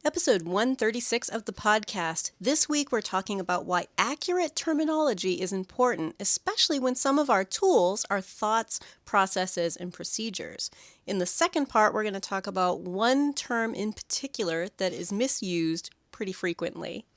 Episode 136 of the podcast. This week we're talking about why accurate terminology is important, especially when some of our tools are thoughts, processes, and procedures. In the second part, we're going to talk about one term in particular that is misused pretty frequently.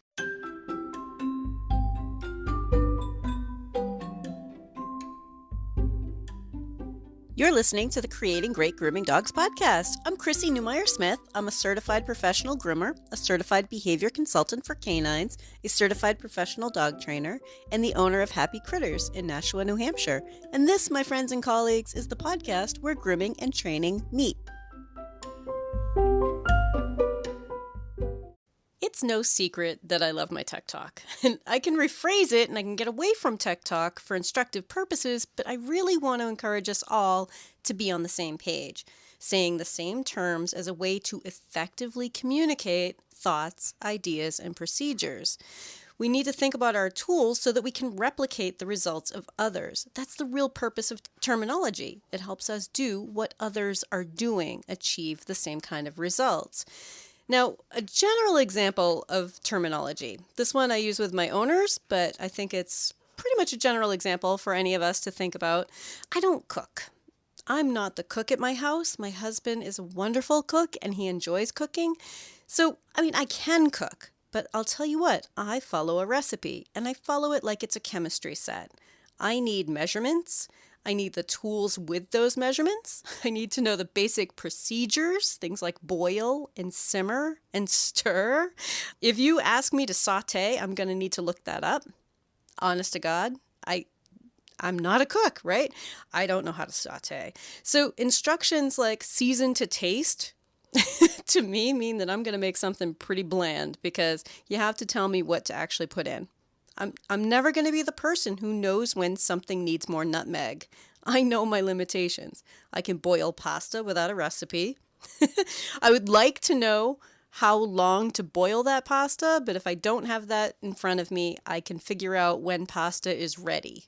You're listening to the Creating Great Grooming Dogs podcast. I'm Chrissy Newmeyer-Smith. I'm a certified professional groomer, a certified behavior consultant for canines, a certified professional dog trainer, and the owner of Happy Critters in Nashua, New Hampshire. And this, my friends and colleagues, is the podcast where grooming and training meet. It's no secret that I love my tech talk, and I can rephrase it and I can get away from tech talk for instructive purposes, but I really want to encourage us all to be on the same page, saying the same terms as a way to effectively communicate thoughts, ideas, and procedures. We need to think about our tools so that we can replicate the results of others. That's the real purpose of terminology. It helps us do what others are doing, achieve the same kind of results. Now, a general example of terminology. This one I use with my owners, but I think it's pretty much a general example for any of us to think about. I don't cook. I'm not the cook at my house. My husband is a wonderful cook and he enjoys cooking. So, I can cook, but I'll tell you what, I follow a recipe and I follow it like it's a chemistry set. I need measurements. I need the tools with those measurements. I need to know the basic procedures, things like boil and simmer and stir. If you ask me to saute, I'm going to need to look that up. Honest to God, I'm not a cook, right? I don't know how to saute. So instructions like season to taste to me mean that I'm going to make something pretty bland because you have to tell me what to actually put in. I'm never going to be the person who knows when something needs more nutmeg. I know my limitations. I can boil pasta without a recipe. I would like to know how long to boil that pasta, but if I don't have that in front of me, I can figure out when pasta is ready.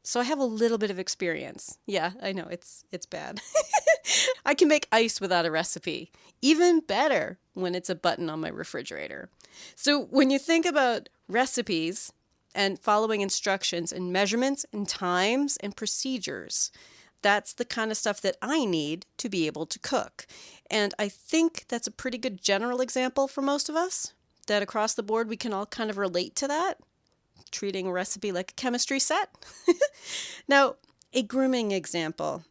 So I have a little bit of experience. Yeah, I know, it's bad. I can make ice without a recipe. Even better when it's a button on my refrigerator. So when you think about recipes, and following instructions and measurements and times and procedures. That's the kind of stuff that I need to be able to cook. And I think that's a pretty good general example for most of us, that across the board we can all kind of relate to that, treating a recipe like a chemistry set. Now, a grooming example.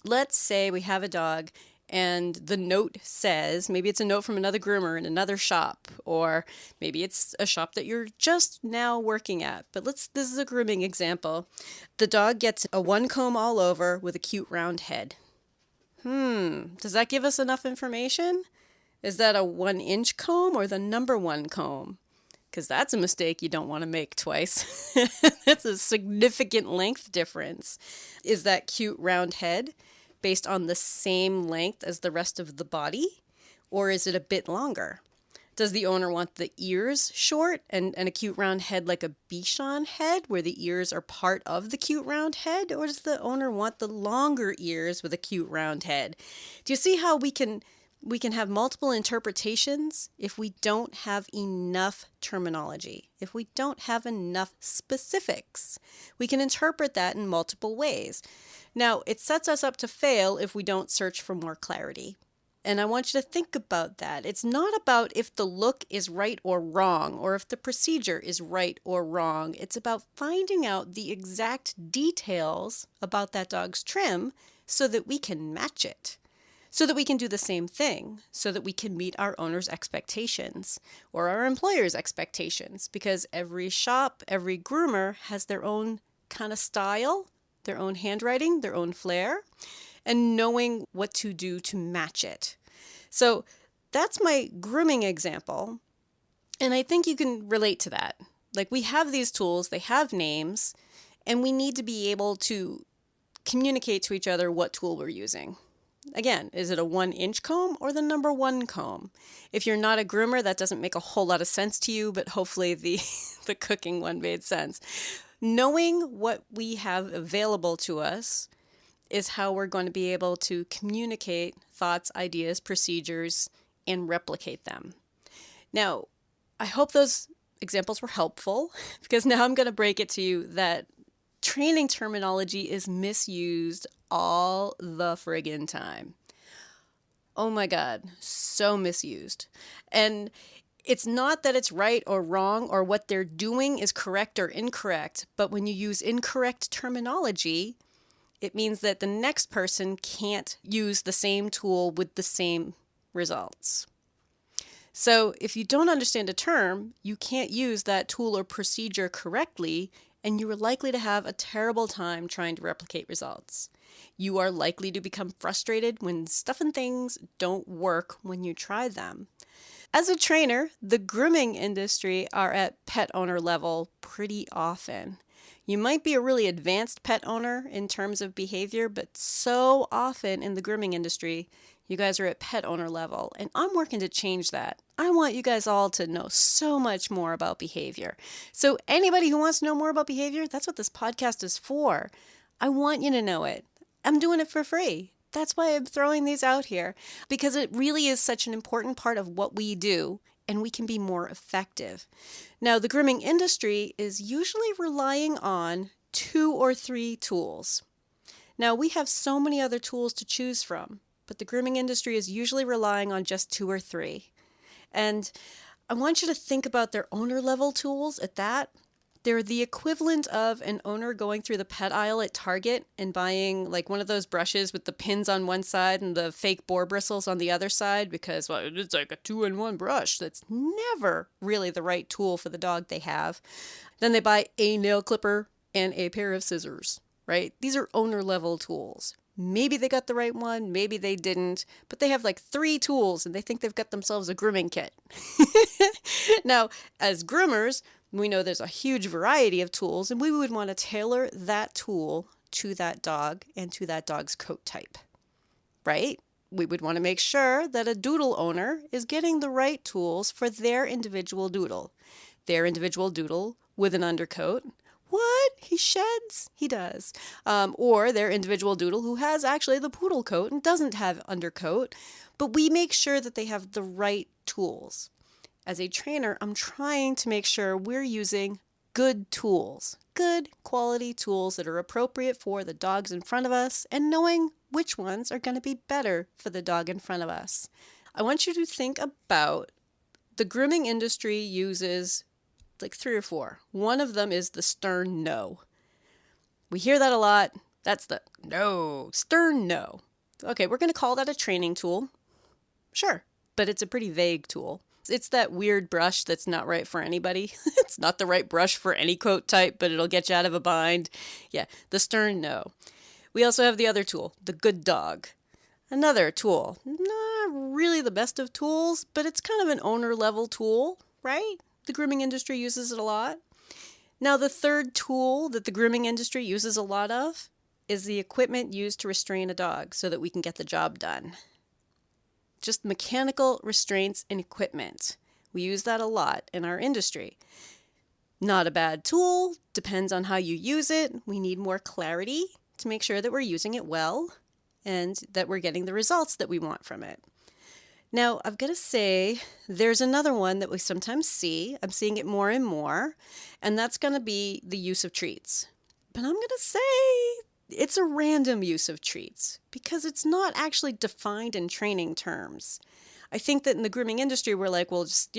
Let's say we have a dog and the note says, maybe it's a note from another groomer in another shop, or maybe it's a shop that you're just now working at. But this is a grooming example. The dog gets a one comb all over with a cute round head. Does that give us enough information? Is that a 1-inch comb or the number one comb? Because that's a mistake you don't want to make twice. That's a significant length difference. Is that cute round head based on the same length as the rest of the body? Or is it a bit longer? Does the owner want the ears short and a cute round head like a Bichon head where the ears are part of the cute round head? Or does the owner want the longer ears with a cute round head? Do you see how we can have multiple interpretations if we don't have enough terminology, if we don't have enough specifics? We can interpret that in multiple ways. Now, it sets us up to fail if we don't search for more clarity. And I want you to think about that. It's not about if the look is right or wrong, or if the procedure is right or wrong. It's about finding out the exact details about that dog's trim so that we can match it. So that we can do the same thing, so that we can meet our owner's expectations or our employer's expectations, because every shop, every groomer has their own kind of style, their own handwriting, their own flair, and knowing what to do to match it. So that's my grooming example, and I think you can relate to that. Like, we have these tools, they have names, and we need to be able to communicate to each other what tool we're using. Again, is it a 1-inch comb or the number one comb? If you're not a groomer, that doesn't make a whole lot of sense to you, but hopefully the cooking one made sense. Knowing what we have available to us is how we're going to be able to communicate thoughts, ideas, procedures, and replicate them. Now, I hope those examples were helpful because now I'm going to break it to you that training terminology is misused all the friggin' time. Oh my God, so misused. And it's not that it's right or wrong or what they're doing is correct or incorrect, but when you use incorrect terminology, it means that the next person can't use the same tool with the same results. So if you don't understand a term, you can't use that tool or procedure correctly, and you are likely to have a terrible time trying to replicate results. You are likely to become frustrated when stuff and things don't work when you try them. As a trainer, the grooming industry are at pet owner level pretty often. You might be a really advanced pet owner in terms of behavior, but so often in the grooming industry, you guys are at pet owner level, and I'm working to change that. I want you guys all to know so much more about behavior. So anybody who wants to know more about behavior, that's what this podcast is for. I want you to know it. I'm doing it for free. That's why I'm throwing these out here, because it really is such an important part of what we do, and we can be more effective. Now, the grooming industry is usually relying on 2 or 3 tools. Now, we have so many other tools to choose from, but the grooming industry is usually relying on just 2 or 3. And I want you to think about their owner level tools at that. They're the equivalent of an owner going through the pet aisle at Target and buying like one of those brushes with the pins on one side and the fake boar bristles on the other side because, well, it's like a 2-in-1 brush. That's never really the right tool for the dog they have. Then they buy a nail clipper and a pair of scissors, right? These are owner level tools. Maybe they got the right one, maybe they didn't, but they have like 3 tools and they think they've got themselves a grooming kit. Now, as groomers, we know there's a huge variety of tools, and we would want to tailor that tool to that dog and to that dog's coat type, right? We would want to make sure that a doodle owner is getting the right tools for their individual doodle. Their individual doodle with an undercoat. What? He sheds? He does. Or their individual doodle who has actually the poodle coat and doesn't have undercoat. But we make sure that they have the right tools. As a trainer, I'm trying to make sure we're using good tools, good quality tools that are appropriate for the dogs in front of us and knowing which ones are going to be better for the dog in front of us. I want you to think about the grooming industry uses like 3 or 4. One of them is the stern no. We hear that a lot. That's the no, stern no. Okay, we're going to call that a training tool. Sure, but it's a pretty vague tool. It's that weird brush that's not right for anybody. It's not the right brush for any coat type, but it'll get you out of a bind. Yeah, the stern no. We also have the other tool, the good dog. Another tool, not really the best of tools, but it's kind of an owner level tool, right? The grooming industry uses it a lot. Now, the third tool that the grooming industry uses a lot of is the equipment used to restrain a dog so that we can get the job done. Just mechanical restraints and equipment. We use that a lot in our industry. Not a bad tool, depends on how you use it. We need more clarity to make sure that we're using it well and that we're getting the results that we want from it. Now, I've got to say, there's another one that we sometimes see. I'm seeing it more and more, and that's going to be the use of treats. But I'm going to say it's a random use of treats because it's not actually defined in training terms. I think that in the grooming industry, we're like, well, just,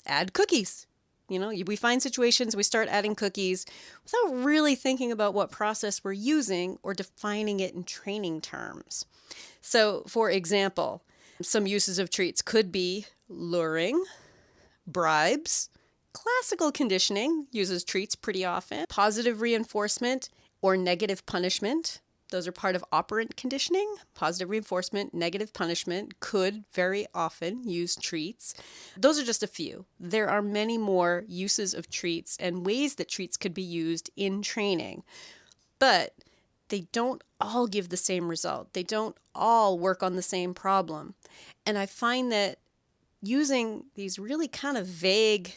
add cookies. We find situations, we start adding cookies without really thinking about what process we're using or defining it in training terms. So, for example, some uses of treats could be luring, bribes, classical conditioning uses treats pretty often, positive reinforcement, or negative punishment. Those are part of operant conditioning. Positive reinforcement, negative punishment could very often use treats. Those are just a few. There are many more uses of treats and ways that treats could be used in training. But they don't all give the same result. They don't all work on the same problem. And I find that using these really kind of vague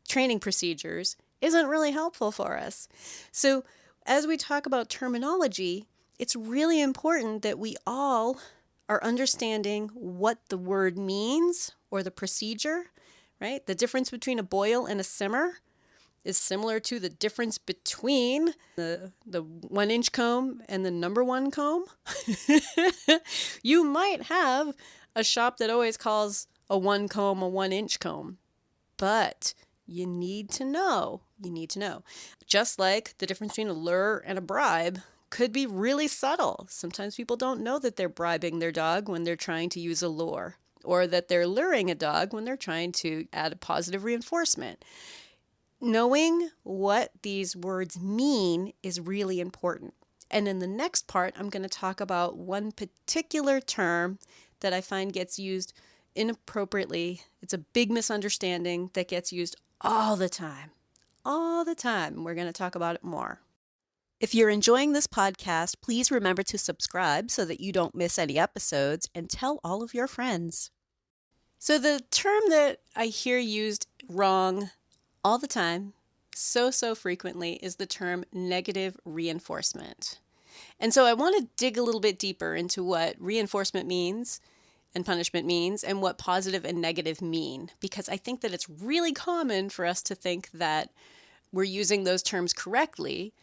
training procedures isn't really helpful for us. So as we talk about terminology, it's really important that we all are understanding what the word means or the procedure, right? The difference between a boil and a simmer is similar to the difference between the 1-inch comb and the number 1 comb. You might have a shop that always calls a 1 comb a 1-inch comb, but you need to know. Just like the difference between a lure and a bribe could be really subtle. Sometimes people don't know that they're bribing their dog when they're trying to use a lure, or that they're luring a dog when they're trying to add a positive reinforcement. Knowing what these words mean is really important. And in the next part, I'm going to talk about one particular term that I find gets used inappropriately. It's a big misunderstanding that gets used all the time. All the time. We're going to talk about it more. If you're enjoying this podcast, please remember to subscribe so that you don't miss any episodes, and tell all of your friends. So the term that I hear used wrong all the time, so frequently, is the term negative reinforcement. And so I want to dig a little bit deeper into what reinforcement means and punishment means, and what positive and negative mean, because I think that it's really common for us to think that we're using those terms correctly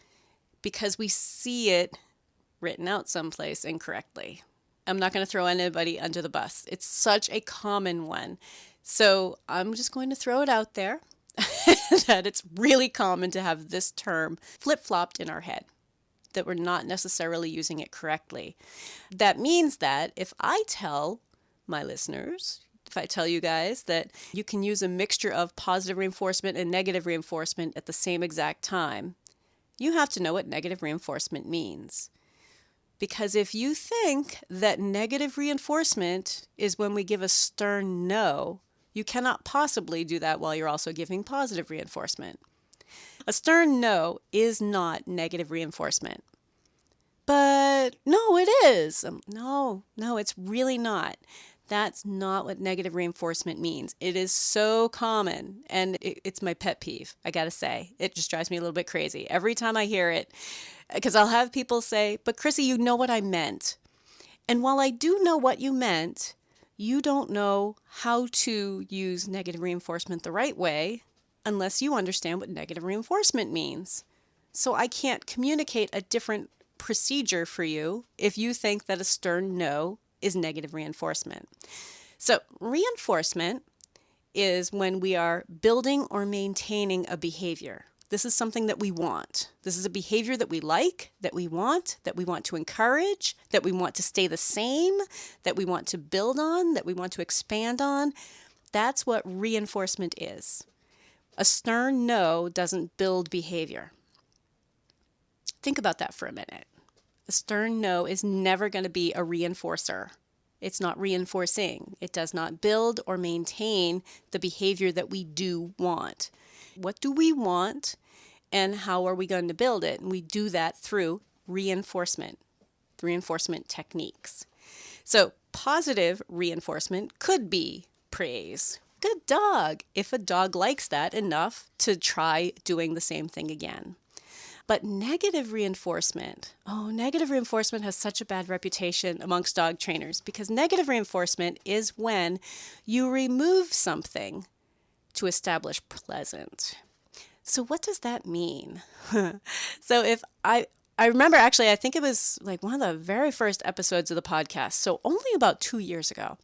because we see it written out someplace incorrectly. I'm not going to throw anybody under the bus. It's such a common one. So I'm just going to throw it out there that it's really common to have this term flip-flopped in our head, that we're not necessarily using it correctly. That means that if I tell my listeners, if I tell you guys that you can use a mixture of positive reinforcement and negative reinforcement at the same exact time, you have to know what negative reinforcement means. Because if you think that negative reinforcement is when we give a stern no, you cannot possibly do that while you're also giving positive reinforcement. A stern no is not negative reinforcement. But no, it is. No, it's really not. That's not what negative reinforcement means. It is so common, and it's my pet peeve, I gotta say. It just drives me a little bit crazy every time I hear it, because I'll have people say, but Chrissy, you know what I meant. And while I do know what you meant, you don't know how to use negative reinforcement the right way unless you understand what negative reinforcement means. So I can't communicate a different procedure for you if you think that a stern no is negative reinforcement. So reinforcement is when we are building or maintaining a behavior. This is something that we want. This is a behavior that we like, that we want to encourage, that we want to stay the same, that we want to build on, that we want to expand on. That's what reinforcement is. A stern no doesn't build behavior. Think about that for a minute. A stern no is never going to be a reinforcer. It's not reinforcing. It does not build or maintain the behavior that we do want. What do we want, and how are we going to build it? And we do that through reinforcement techniques. So positive reinforcement could be praise. Good dog, if a dog likes that enough to try doing the same thing again. But negative reinforcement has such a bad reputation amongst dog trainers, because negative reinforcement is when you remove something to establish pleasant. So what does that mean? So if I remember, actually, I think it was like one of the very first episodes of the podcast, so only about 2 years ago,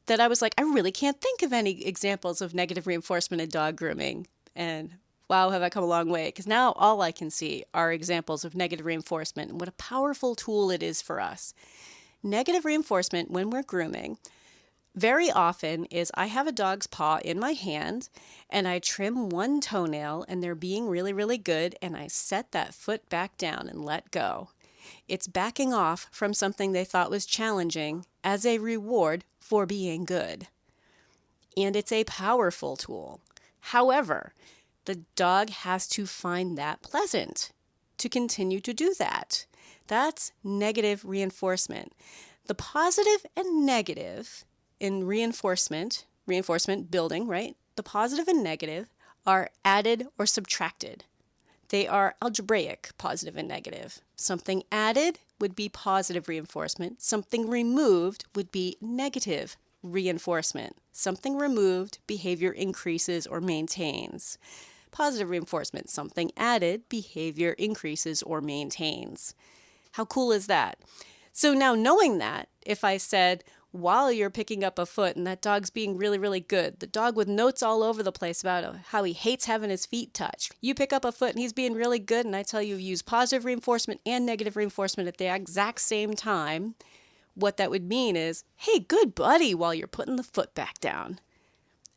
that I was like, I really can't think of any examples of negative reinforcement in dog grooming. And wow, have I come a long way, because now all I can see are examples of negative reinforcement and what a powerful tool it is for us. Negative reinforcement when we're grooming very often is I have a dog's paw in my hand and I trim one toenail and they're being really, really good, and I set that foot back down and let go. It's backing off from something they thought was challenging as a reward for being good. And it's a powerful tool. However, the dog has to find that pleasant to continue to do that. That's negative reinforcement. The positive and negative in reinforcement building, right? The positive and negative are added or subtracted. They are algebraic, positive and negative. Something added would be positive reinforcement. Something removed would be negative reinforcement. Something removed, behavior increases or maintains. Positive reinforcement, something added, behavior increases or maintains. How cool is that? So now knowing that, if I said, while you're picking up a foot and that dog's being really, really good, the dog with notes all over the place about how he hates having his feet touched, you pick up a foot and he's being really good, and I tell you use positive reinforcement and negative reinforcement at the exact same time, what that would mean is, hey, good buddy, while you're putting the foot back down.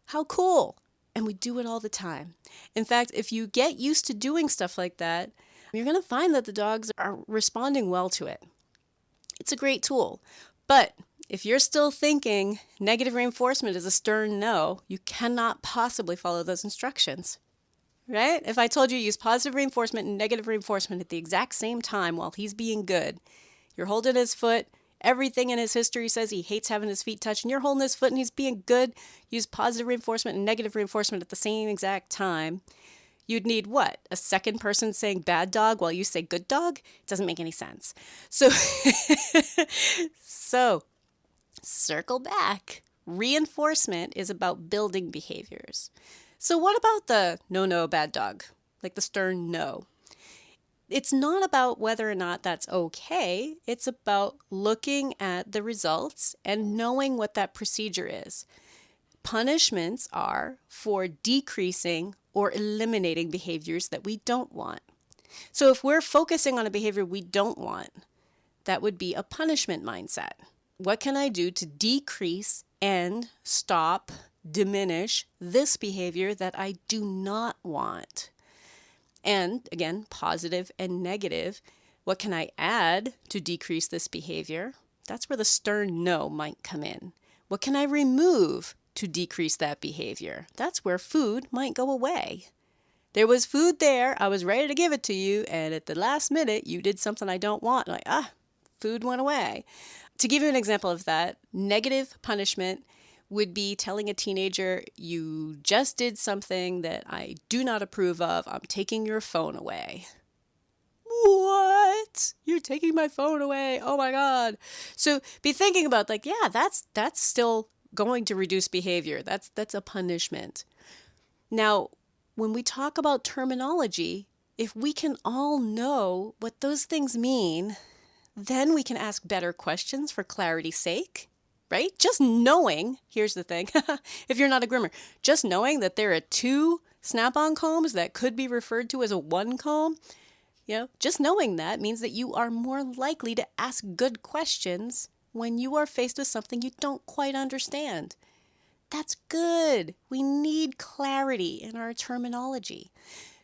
How cool. And we do it all the time. In fact, if you get used to doing stuff like that, you're going to find that the dogs are responding well to it. It's a great tool. But if you're still thinking negative reinforcement is a stern no, you cannot possibly follow those instructions, right? If I told you use positive reinforcement and negative reinforcement at the exact same time while he's being good, you're holding his foot, everything in his history says he hates having his feet touched, and you're holding his foot and he's being good, use positive reinforcement and negative reinforcement at the same exact time, you'd need what? A second person saying bad dog while you say good dog? It doesn't make any sense. So, circle back. Reinforcement is about building behaviors. So what about the no, bad dog? Like the stern no. It's not about whether or not that's okay. It's about looking at the results and knowing what that procedure is. Punishments are for decreasing or eliminating behaviors that we don't want. So if we're focusing on a behavior we don't want, that would be a punishment mindset. What can I do to decrease and stop, diminish this behavior that I do not want? And again, positive and negative. What can I add to decrease this behavior? That's where the stern no might come in. What can I remove to decrease that behavior? That's where food might go away. There was food there, I was ready to give it to you, and at the last minute you did something I don't want. Like, food went away. To give you an example of that, negative punishment would be telling a teenager, you just did something that I do not approve of. I'm taking your phone away. What? You're taking my phone away? Oh my God. So be thinking about like, yeah, that's still going to reduce behavior. That's a punishment. Now, when we talk about terminology, if we can all know what those things mean, then we can ask better questions for clarity's sake, right? Just knowing, here's the thing, if you're not a groomer, just knowing that there are 2 snap-on combs that could be referred to as a 1 comb, just knowing that means that you are more likely to ask good questions when you are faced with something you don't quite understand. That's good. We need clarity in our terminology.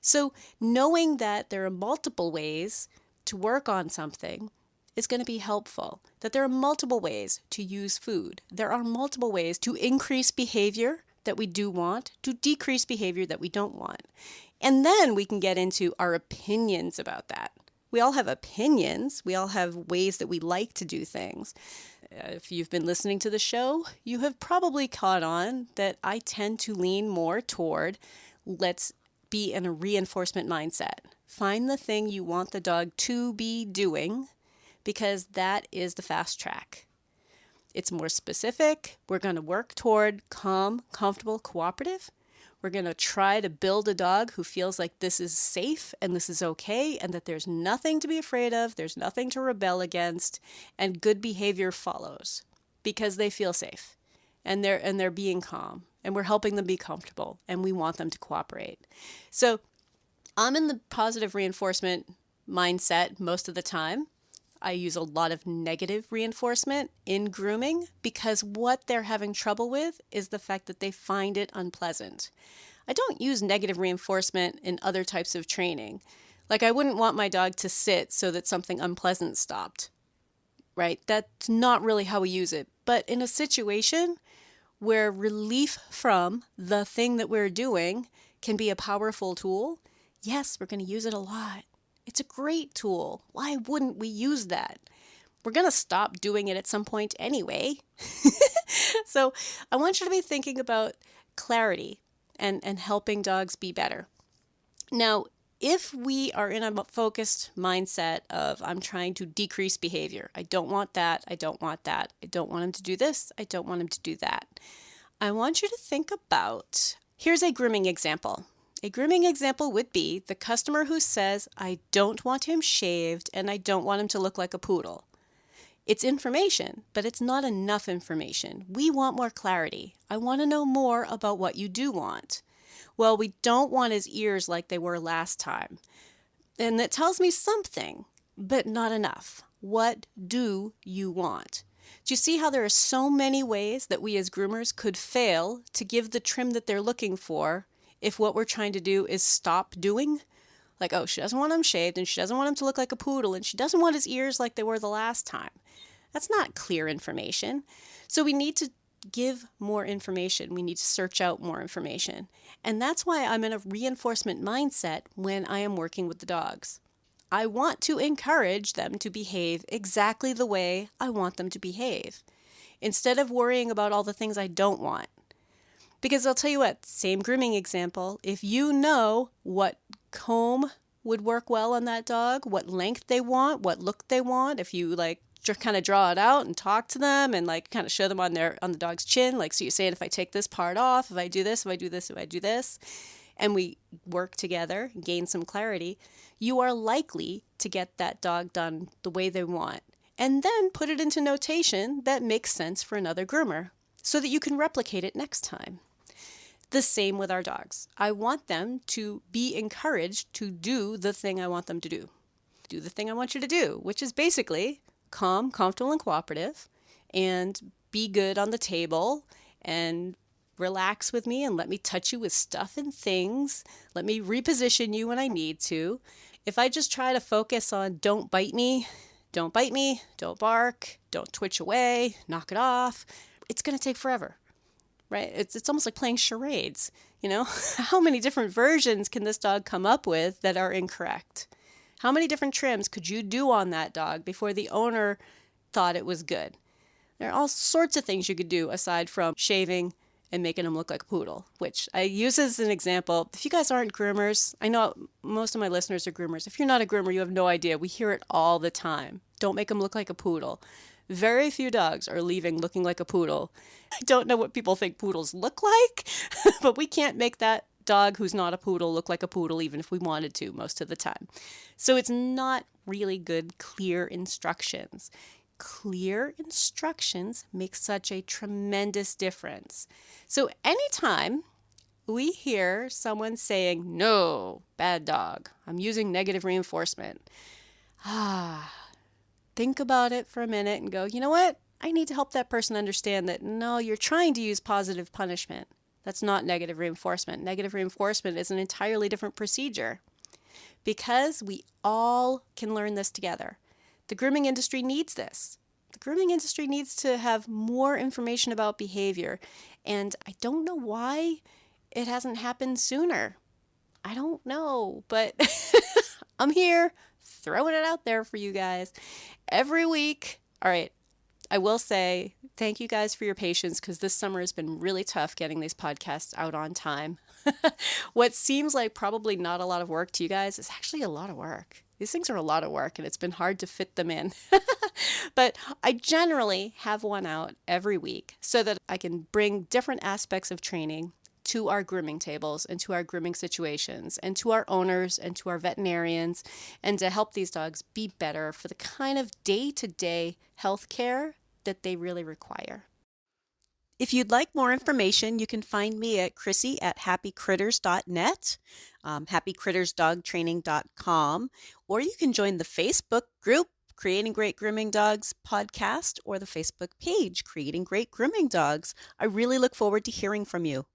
So knowing that there are multiple ways to work on something is going to be helpful, that there are multiple ways to use food. There are multiple ways to increase behavior that we do want, to decrease behavior that we don't want. And then we can get into our opinions about that. We all have opinions. We all have ways that we like to do things. If you've been listening to the show, you have probably caught on that I tend to lean more toward let's be in a reinforcement mindset. Find the thing you want the dog to be doing, because that is the fast track. It's more specific. We're going to work toward calm, comfortable, cooperative. We're going to try to build a dog who feels like this is safe and this is okay and that there's nothing to be afraid of, there's nothing to rebel against, and good behavior follows because they feel safe and they're being calm and we're helping them be comfortable and we want them to cooperate. So I'm in the positive reinforcement mindset most of the time. I use a lot of negative reinforcement in grooming because what they're having trouble with is the fact that they find it unpleasant. I don't use negative reinforcement in other types of training. Like I wouldn't want my dog to sit so that something unpleasant stopped, right? That's not really how we use it. But in a situation where relief from the thing that we're doing can be a powerful tool, yes, we're going to use it a lot. It's a great tool. Why wouldn't we use that? We're going to stop doing it at some point anyway. So I want you to be thinking about clarity and helping dogs be better. Now, If we are in a focused mindset of, I'm trying to decrease behavior, I don't want that, I don't want that, I don't want him to do this, I don't want him to do that, I want you to think about, here's a grooming example. A grooming example would be the customer who says, I don't want him shaved and I don't want him to look like a poodle. It's information, but it's not enough information. We want more clarity. I want to know more about what you do want. Well, we don't want his ears like they were last time. And that tells me something, but not enough. What do you want? Do you see how there are so many ways that we as groomers could fail to give the trim that they're looking for if what we're trying to do is stop doing? Like, oh, she doesn't want him shaved and she doesn't want him to look like a poodle and she doesn't want his ears like they were the last time. That's not clear information. So we need to give more information. We need to search out more information. And that's why I'm in a reinforcement mindset when I am working with the dogs. I want to encourage them to behave exactly the way I want them to behave, instead of worrying about all the things I don't want. Because I'll tell you what, same grooming example, if you know what comb would work well on that dog, what length they want, what look they want, if you kind of draw it out and talk to them and kind of show them on the dog's chin, so you're saying, if I take this part off, if I do this, if I do this, if I do this, and we work together, gain some clarity, you are likely to get that dog done the way they want, and then put it into notation that makes sense for another groomer so that you can replicate it next time. The same with our dogs. I want them to be encouraged to do the thing I want them to do. Do the thing I want you to do, which is basically calm, comfortable, and cooperative, and be good on the table, and relax with me and let me touch you with stuff and things. Let me reposition you when I need to. If I just try to focus on don't bite me, don't bark, don't twitch away, knock it off, it's going to take forever, right? It's almost like playing charades, How many different versions can this dog come up with that are incorrect? How many different trims could you do on that dog before the owner thought it was good? There are all sorts of things you could do aside from shaving and making them look like a poodle, which I use as an example. If you guys aren't groomers, I know most of my listeners are groomers. If you're not a groomer, you have no idea. We hear it all the time. Don't make them look like a poodle. Very few dogs are leaving looking like a poodle. I don't know what people think poodles look like, but we can't make that dog who's not a poodle look like a poodle even if we wanted to most of the time. So it's not really good, clear instructions. Clear instructions make such a tremendous difference. So anytime we hear someone saying, no, bad dog, I'm using negative reinforcement, think about it for a minute and go, you know what? I need to help that person understand that, no, you're trying to use positive punishment. That's not negative reinforcement. Negative reinforcement is an entirely different procedure, because we all can learn this together. The grooming industry needs this. The grooming industry needs to have more information about behavior, and I don't know why it hasn't happened sooner. I don't know, but I'm here throwing it out there for you guys every week. All right. I will say thank you guys for your patience, because this summer has been really tough getting these podcasts out on time. What seems like probably not a lot of work to you guys is actually a lot of work. These things are a lot of work, and it's been hard to fit them in. But I generally have one out every week so that I can bring different aspects of training to our grooming tables and to our grooming situations and to our owners and to our veterinarians, and to help these dogs be better for the kind of day-to-day health care that they really require. If you'd like more information, you can find me at Chrissy@happycritters.net, happycrittersdogtraining.com, or you can join the Facebook group, Creating Great Grooming Dogs podcast, or the Facebook page, Creating Great Grooming Dogs. I really look forward to hearing from you.